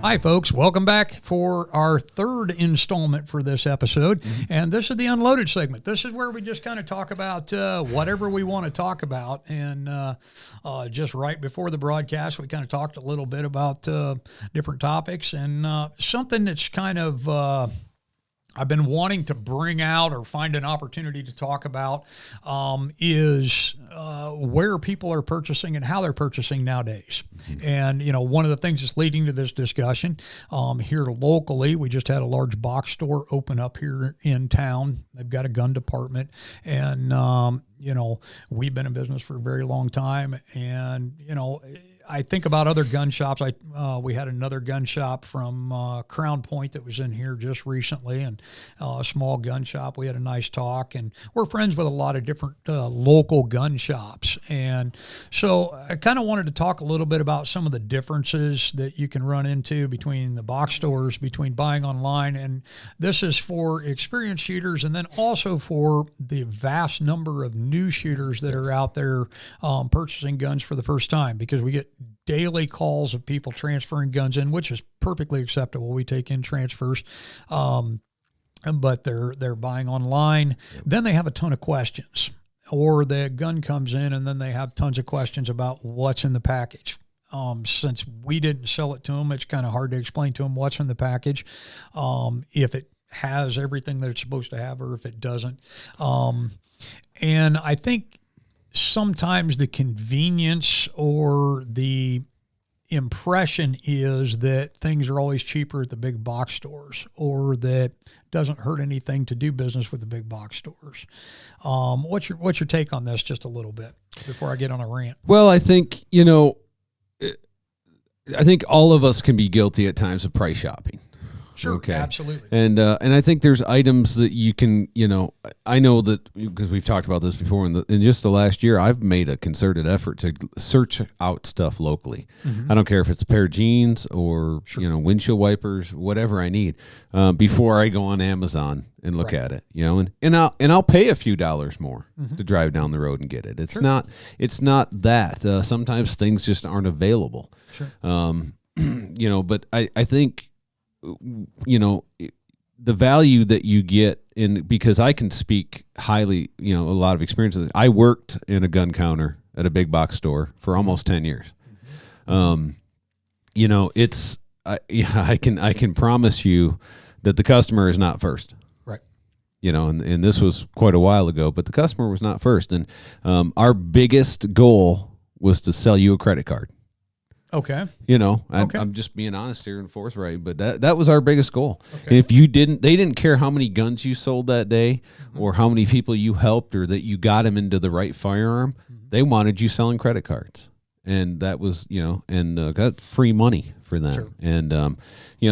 Hi, folks. Welcome back for our third installment for this episode. And this is the Unloaded segment. This is where we just kind of talk about whatever we want to talk about. And just right before the broadcast, we kind of talked a little bit about different topics. And something that's kind of I've been wanting to bring out or find an opportunity to talk about is where people are purchasing and how they're purchasing nowadays. And, you know, one of the things that's leading to this discussion here locally, we just had a large box store open up here in town. They've got a gun department, and, you know, we've been in business for a very long time. And, you know, I think about other gun shops. We had another gun shop from Crown Point that was in here just recently, and a small gun shop. We had a nice talk, and we're friends with a lot of different local gun shops. And so I kind of wanted to talk a little bit about some of the differences that you can run into between the box stores, between buying online. And this is for experienced shooters, and then also for the vast number of new shooters that are out there purchasing guns for the first time, because we get daily calls of people transferring guns in, which is perfectly acceptable. We take in transfers, but they're buying online. Then they have a ton of questions, or the gun comes in and then they have tons of questions about what's in the package. Since we didn't sell it to them, it's kind of hard to explain to them what's in the package, if it has everything that it's supposed to have or if it doesn't. And I think sometimes the convenience or the impression is that things are always cheaper at the big box stores, or that doesn't hurt anything to do business with the big box stores. What's your take on this, just a little bit before I get on a rant? Well, I think, I think all of us can be guilty at times of price shopping. Sure, okay. Absolutely. And I think there's items that you can, I know that because we've talked about this before, in just the last year, I've made a concerted effort to search out stuff locally. Mm-hmm. I don't care if it's a pair of jeans or, windshield wipers, whatever I need, before I go on Amazon and look at it, and I'll pay a few dollars more to drive down the road and get it. It's not that. Sometimes things just aren't available. Sure. But I think, the value that you get because I can speak highly, a lot of experience. I worked in a gun counter at a big box store for almost 10 years. I can promise you that the customer is not first. Right. And this was quite a while ago, but the customer was not first. And our biggest goal was to sell you a credit card. Okay. I'm just being honest here and forthright, but that was our biggest goal. Okay. If they didn't care how many guns you sold that day, or how many people you helped, or that you got them into the right firearm, they wanted you selling credit cards. And that was, got free money for them. Sure. And,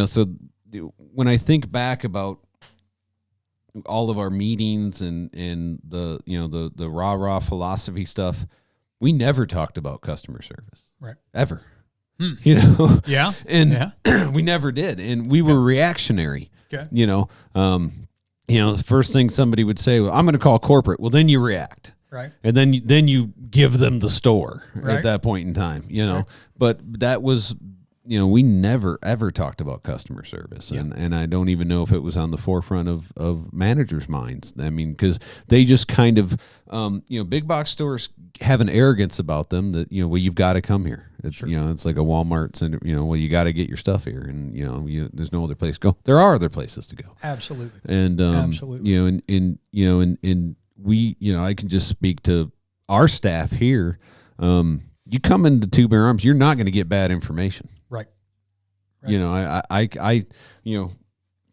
so when I think back about all of our meetings and the, the rah-rah philosophy stuff, we never talked about customer service. Right. Ever. Yeah. And we never did. And we were reactionary. Okay. The first thing somebody would say, well, I'm going to call corporate. Well, then you react. Right. And then you give them the store at that point in time, Right. But that was, we never, ever talked about customer service. Yeah. And I don't even know if it was on the forefront of managers' minds. I mean, because they just kind of, big box stores have an arrogance about them that, well, you've got to come here. It's, sure. It's like a Walmart, and, well, you got to get your stuff here. And, there's no other place to go. There are other places to go. Absolutely. And, absolutely. And we, I can just speak to our staff here. You come into Two Bear Arms, you're not going to get bad information. Right. I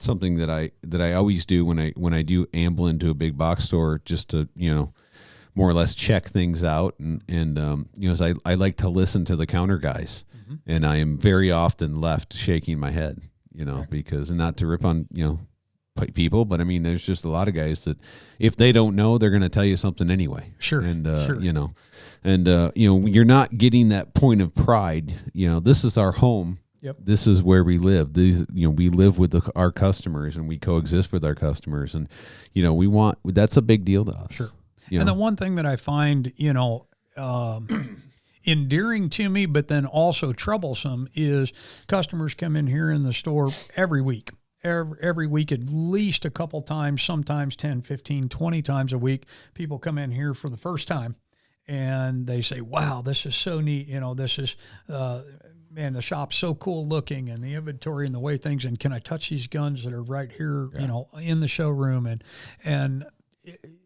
something that I always do when I do amble into a big box store, just to, more or less check things out. And as I like to listen to the counter guys, and I am very often left shaking my head, right. Because, and not to rip on, people, but I mean, there's just a lot of guys that if they don't know, they're going to tell you something anyway. Sure. And, sure. You're not getting that point of pride. This is our home. Yep. This is where we live. These, we live with our customers, and we coexist with our customers. And, that's a big deal to us. Sure. And the one thing that I find, endearing to me, but then also troublesome is customers come in here in the store every week. Every week, at least a couple times, sometimes 10, 15, 20 times a week, people come in here for the first time and they say, wow, this is so neat. This is, man, the shop's so cool looking, and the inventory and the way things, and can I touch these guns that are right here, in the showroom? And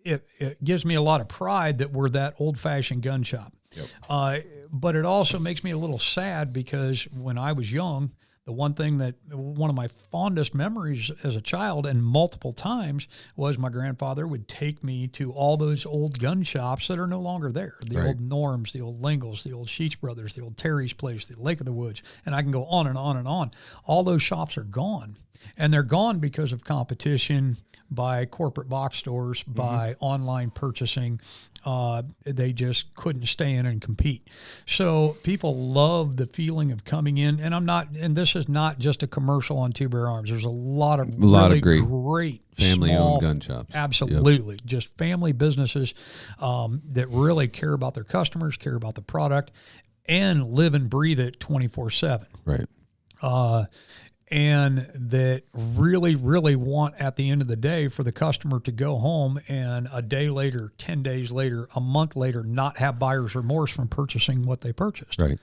it gives me a lot of pride that we're that old fashioned gun shop. Yep. But it also makes me a little sad because when I was young, one of my fondest memories as a child, and multiple times, was my grandfather would take me to all those old gun shops that are no longer there. The old Norms, the old Lingles, the old Sheets Brothers, the old Terry's Place, the Lake of the Woods, and I can go on and on and on. All those shops are gone, and they're gone because of competition by corporate box stores, by online purchasing. They just couldn't stay in and compete. So people love the feeling of coming in, and this is not just a commercial on Two Bear Arms. There's a lot of great family-owned gun shops. Absolutely. Yep. Just family businesses that really care about their customers, care about the product, and live and breathe it 24/7. Right. And that really, really want, at the end of the day, for the customer to go home and a day later, 10 days later, a month later, not have buyer's remorse from purchasing what they purchased. Right.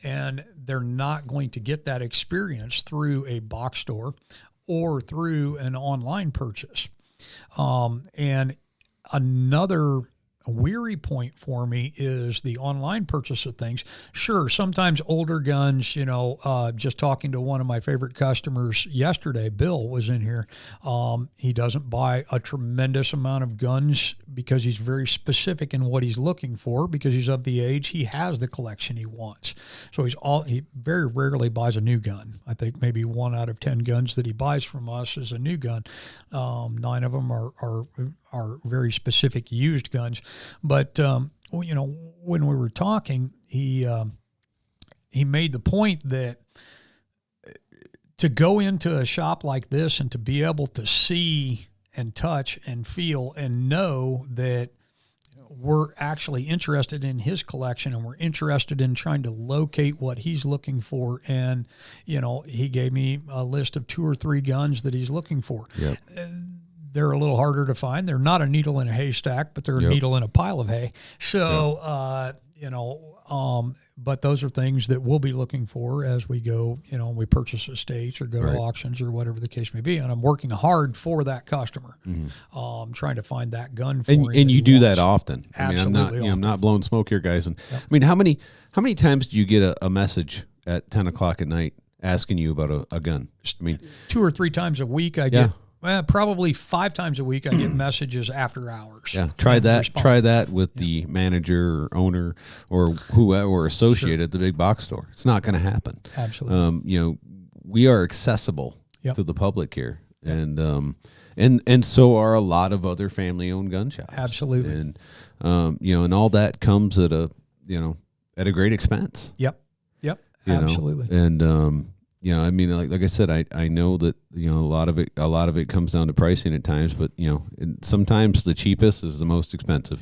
And they're not going to get that experience through a box store or through an online purchase. And another weary point for me is the online purchase of things. Sure, sometimes older guns, just talking to one of my favorite customers yesterday, Bill was in here. He doesn't buy a tremendous amount of guns because he's very specific in what he's looking for, because he's of the age, he has the collection he wants. So he very rarely buys a new gun. I think maybe 1 out of 10 guns that he buys from us is a new gun. 9 of them are very specific used guns. But, when we were talking, he made the point that to go into a shop like this and to be able to see and touch and feel and know that we're actually interested in his collection and we're interested in trying to locate what he's looking for. And, he gave me a list of 2 or 3 guns that he's looking for. Yep. They're a little harder to find. They're not a needle in a haystack, but they're a needle in a pile of hay. So, but those are things that we'll be looking for as we go, we purchase estates or go to auctions or whatever the case may be. And I'm working hard for that customer, trying to find that gun for him. And you do that often. Absolutely. I'm not blowing smoke here, guys. And how many times do you get a message at 10 o'clock at night asking you about a gun? 2 or 3 times a week I get. Well, probably 5 times a week I get messages after hours. Yeah, try that with the manager or owner or whoever or associate at the big box store. It's not going to happen. Absolutely. We are accessible to the public here, and so are a lot of other family-owned gun shops. Absolutely. And and all that comes at a great expense. Yep. Absolutely. And like I said, I know that a lot of it comes down to pricing at times, but and sometimes the cheapest is the most expensive,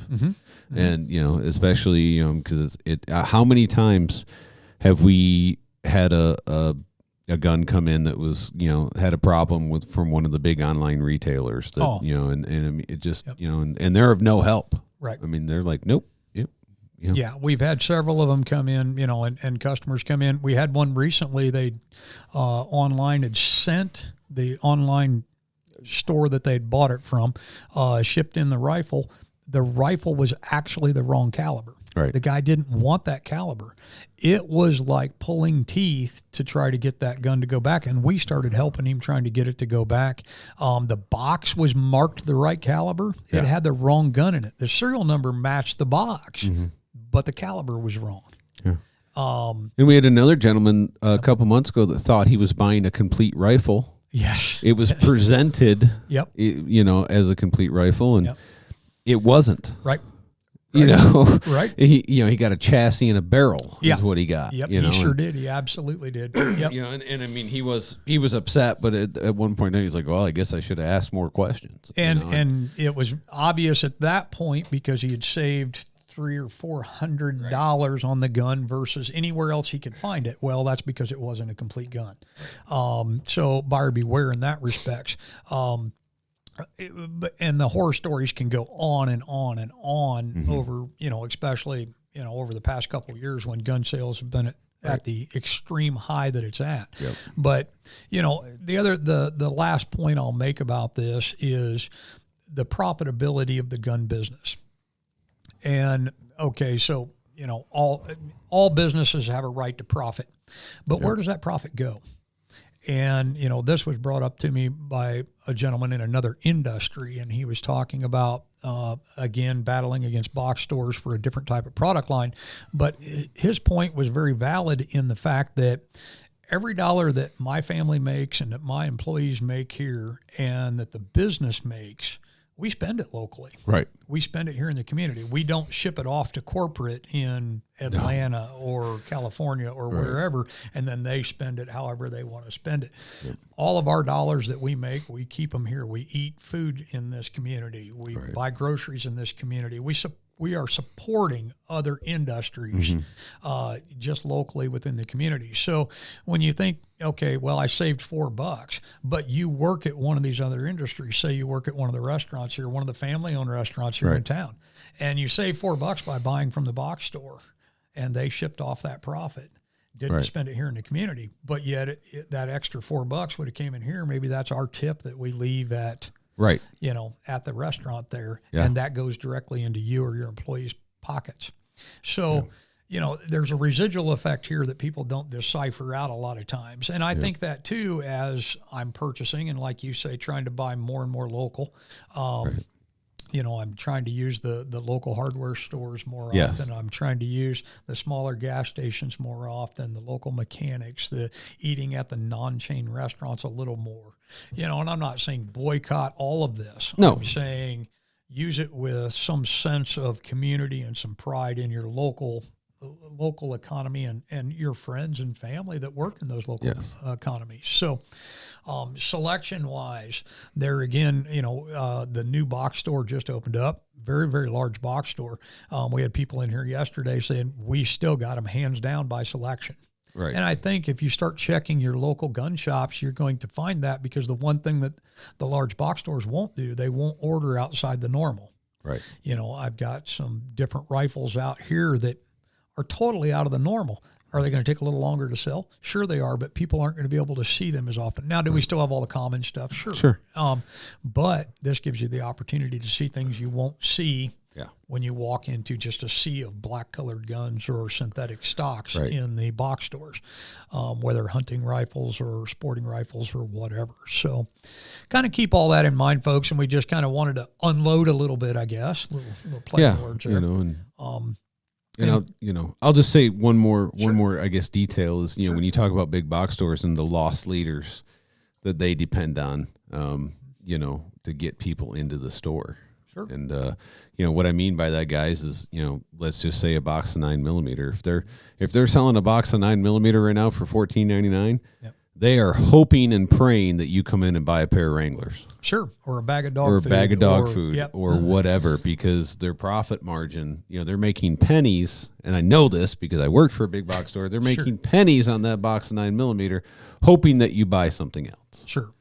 and especially because how many times have we had a gun come in that was had a problem from one of the big online retailers that and it just and they're of no help. Right. They're like, nope. Yeah, we've had several of them come in, and customers come in. We had one recently. They online had sent the online store that they'd bought it from, shipped in the rifle. The rifle was actually the wrong caliber. Right. The guy didn't want that caliber. It was like pulling teeth to try to get that gun to go back, and we started helping him trying to get it to go back. The box was marked the right caliber. It had the wrong gun in it. The serial number matched the box, but the caliber was wrong. Yeah. And we had another gentleman a couple months ago that thought he was buying a complete rifle. Yes. It was presented, as a complete rifle, and it wasn't. Right. Right. He got a chassis and a barrel is what he got. Yep, he sure did. He absolutely did. Yep. He was upset, but at one point he was like, well, I guess I should have asked more questions. And it was obvious at that point because he had saved $300 or $400 on the gun versus anywhere else he could find it. Well, that's because it wasn't a complete gun. So buyer beware in that respects. And the horror stories can go on and on and on over, especially, over the past couple of years when gun sales have been at the extreme high that it's at. Yep. But, the last point I'll make about this is the profitability of the gun business. And, okay, so, all businesses have a right to profit, but where does that profit go? And, this was brought up to me by a gentleman in another industry, and he was talking about, again, battling against box stores for a different type of product line. But his point was very valid in the fact that every dollar that my family makes and that my employees make here and that the business makes, we spend it locally. Right. We spend it here in the community. We don't ship it off to corporate in Atlanta or California or wherever, and then they spend it however they want to spend it. Yep. All of our dollars that we make, we keep them here. We eat food in this community. We buy groceries in this community. We are supporting other industries just locally within the community. So when you think, okay, well, I saved $4, but you work at one of these other industries. Say you work at one of the restaurants here, one of the family-owned restaurants here in town, and you save $4 by buying from the box store, and they shipped off that profit. Didn't spend it here in the community, but yet that extra $4 would have came in here. Maybe that's our tip that we leave at at the restaurant there, and that goes directly into you or your employees' pockets. So, there's a residual effect here that people don't decipher out a lot of times. And I think that too, as I'm purchasing and like you say, trying to buy more and more local, I'm trying to use the local hardware stores more often. I'm trying to use the smaller gas stations more often, the local mechanics, the eating at the non-chain restaurants a little more. And I'm not saying boycott all of this. No. I'm saying use it with some sense of community and some pride in your local economy and your friends and family that work in those local economies. So selection-wise, there again, the new box store just opened up, very, very large box store. We had people in here yesterday saying we still got them hands down by selection. Right. And I think if you start checking your local gun shops, you're going to find that, because the one thing that the large box stores won't do, they won't order outside the normal. Right. I've got some different rifles out here that are totally out of the normal. Are they going to take a little longer to sell? Sure they are, but people aren't going to be able to see them as often. Now, do we still have all the common stuff? Sure. But this gives you the opportunity to see things you won't see when you walk into just a sea of black-colored guns or synthetic stocks in the box stores, whether hunting rifles or sporting rifles or whatever. So kind of keep all that in mind, folks, and we just kind of wanted to unload a little bit, I guess. Little play on words there. I'll just say one more, I guess, detail is, when you talk about big box stores and the loss leaders that they depend on, to get people into the store. Sure. And, what I mean by that, guys, is, let's just say a box of 9mm. If they're selling a box of 9mm right now for $14.99, they are hoping and praying that you come in and buy a pair of Wranglers. Sure. Or a bag of dog food. Or whatever, because their profit margin, they're making pennies. And I know this because I worked for a big box store. They're making pennies on that box of 9mm, hoping that you buy something else. Sure.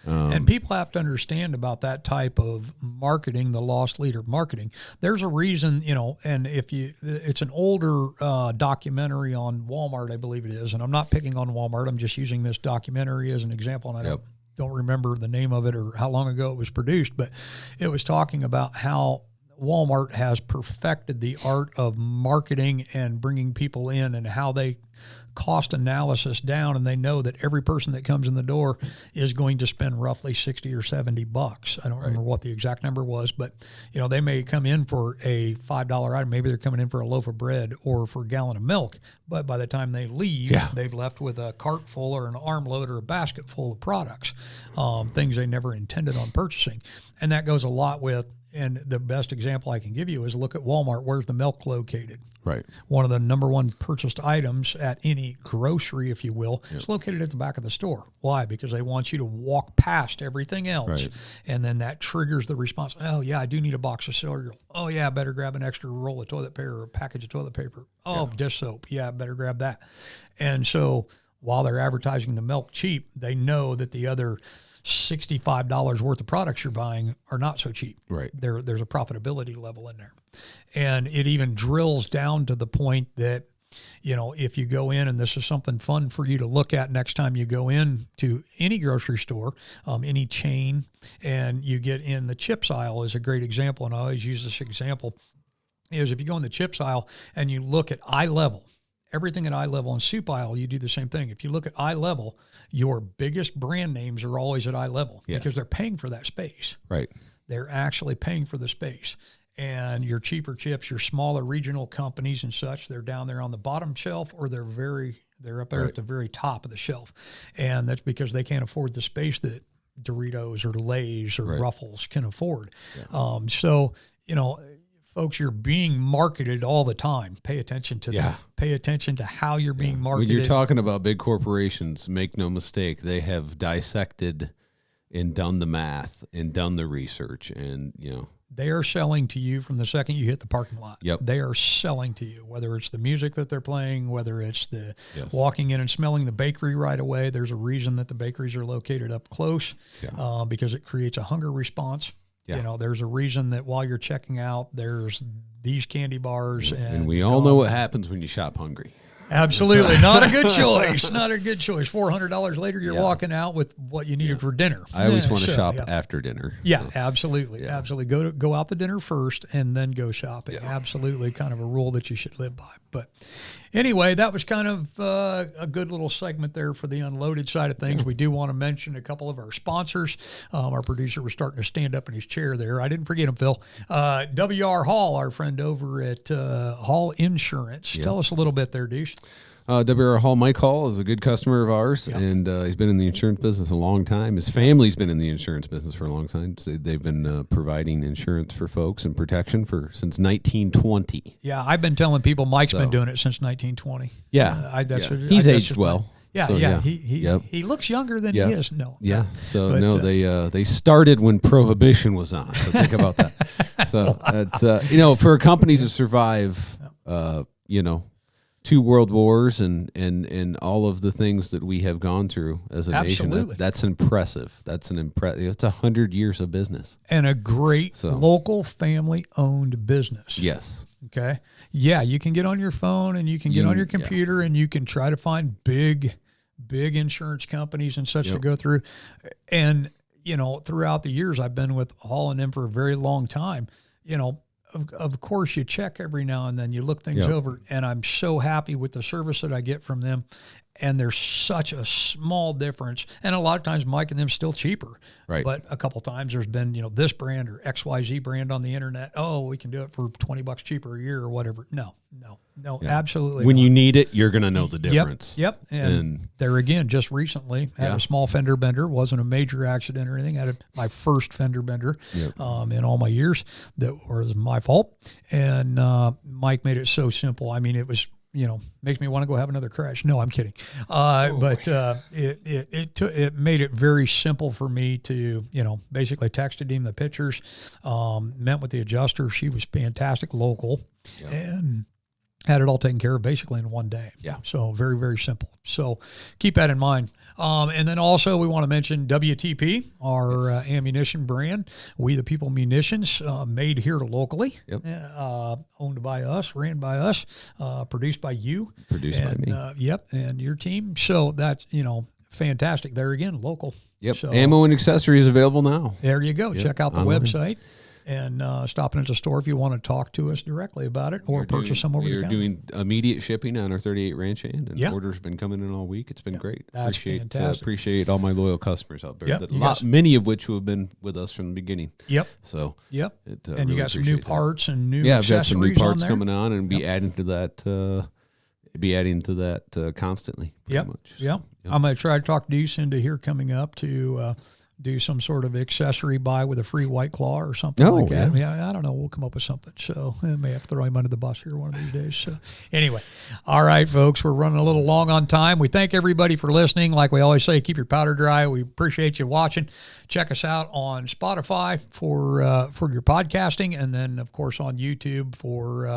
And people have to understand about that type of marketing, the loss leader marketing. There's a reason, and it's an older documentary on Walmart, I believe it is. And I'm not picking on Walmart. I'm just using this documentary as an example. And I don't remember the name of it or how long ago it was produced, but it was talking about how Walmart has perfected the art of marketing and bringing people in, and how they cost analysis down, and they know that every person that comes in the door is going to spend roughly $60 or $70. I don't remember what the exact number was, but they may come in for a $5 item. Maybe they're coming in for a loaf of bread or for a gallon of milk, but by the time they leave, they've left with a cart full or an armload or a basket full of products, things they never intended on purchasing. And that goes a lot with And the best example I can give you is look at Walmart. Where's the milk located? Right. One of the number one purchased items at any grocery, if you will, is located at the back of the store. Why? Because they want you to walk past everything else. Right. And then that triggers the response. Oh, yeah, I do need a box of cereal. Oh, yeah, I better grab an extra roll of toilet paper or a package of toilet paper. Oh, dish soap. Yeah, I better grab that. And so while they're advertising the milk cheap, they know that the other $65 worth of products you're buying are not so cheap. Right. There's a profitability level in there. And it even drills down to the point that, if you go in, and this is something fun for you to look at next time you go in to any grocery store, any chain, and you get in the chips aisle is a great example. And I always use this example is if you go in the chips aisle and you look at eye level, everything at eye level, and soup aisle, you do the same thing. If you look at eye level, your biggest brand names are always at eye level because they're paying for that space. Right. They're actually paying for the space. And your cheaper chips, your smaller regional companies and such, they're down there on the bottom shelf, or they're up there at the very top of the shelf. And that's because they can't afford the space that Doritos or Lay's or Ruffles can afford. Yeah. Folks, you're being marketed all the time. Pay attention to that. Pay attention to how you're being marketed. When you're talking about big corporations, make no mistake, they have dissected and done the math and done the research, and they are selling to you from the second you hit the parking lot. Yep. They are selling to you, whether it's the music that they're playing, whether it's the walking in and smelling the bakery right away. There's a reason that the bakeries are located up close because it creates a hunger response. Yeah. There's a reason that while you're checking out, there's these candy bars. And we all know what happens when you shop hungry. Absolutely. Not a good choice. Not a good choice. $400 later, you're walking out with what you needed for dinner. I always want to shop after dinner. Yeah, so. Absolutely. Yeah. Absolutely. Go out to dinner first and then go shopping. Yeah. Absolutely. Kind of a rule that you should live by. But anyway, that was kind of a good little segment there for the unloaded side of things. We do want to mention a couple of our sponsors. Our producer was starting to stand up in his chair there. I didn't forget him, Phil. W.R. Hall, our friend over at Hall Insurance. Yeah. Tell us a little bit there, Deuce. W.R. Hall, Mike Hall, is a good customer of ours, and he's been in the insurance business a long time. His family's been in the insurance business for a long time. So they've been providing insurance for folks and protection since 1920. Yeah, I've been telling people Mike's been doing it since 1920. Yeah, he's aged well. Yeah, so, he looks younger than he is. No. Yeah, they started when Prohibition was on, so think about that. So, it's, for a company to survive, 2 world wars and all of the things that we have gone through as a nation, that's impressive. It's 100 years of business. And a great local family-owned business. Yes. Okay. Yeah, you can get on your phone and you can get on your computer and you can try to find big insurance companies and such to go through. And, throughout the years, I've been with Hall and them for a very long time, Of course, you check every now and then, you look things over, and I'm so happy with the service that I get from them. And there's such a small difference. And a lot of times, Mike and them still cheaper. Right. But a couple times there's been, this brand or XYZ brand on the internet. Oh, we can do it for $20 cheaper a year or whatever. No, absolutely When not. you need it, you're going to know the difference. Yep. And there again, just recently, had a small fender bender. Wasn't a major accident or anything. Had my first fender bender in all my years. That was my fault. And Mike made it so simple. I mean, it was, makes me want to go have another crash. No, I'm kidding. But it made it very simple for me to, basically texted him the pictures, met with the adjuster. She was fantastic, local, and had it all taken care of basically in one day. Yeah. So very, very simple. So keep that in mind. And then also we want to mention WTP, our ammunition brand. We the People Munitions, made here locally, owned by us, ran by us, produced by you. Produced by me. And your team. So that's, fantastic. There again, local. Yep. So, ammo and accessories available now. There you go. Yep. Check out the website. And stop in at the store if you want to talk to us directly about it or purchase some over the counter. We're doing immediate shipping on our 38 ranch hand, and orders have been coming in all week. It's been great. That's fantastic. Appreciate all my loyal customers out there, many of which who have been with us from the beginning. Yep. So and really you got some new parts and new accessories. I've got some new parts coming on, and be adding to that. Constantly. Pretty much. Yep. I'm going to try to talk Deuce into here coming up to do some sort of accessory buy with a free White Claw or something like that. Yeah, I don't know. We'll come up with something. So I may have to throw him under the bus here one of these days. So anyway, all right, folks, we're running a little long on time. We thank everybody for listening. Like we always say, keep your powder dry. We appreciate you watching. Check us out on Spotify for your podcasting, and then of course on YouTube for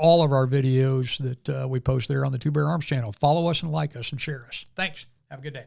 all of our videos that we post there on the Two Bear Arms channel. Follow us and like us and share us. Thanks. Have a good day.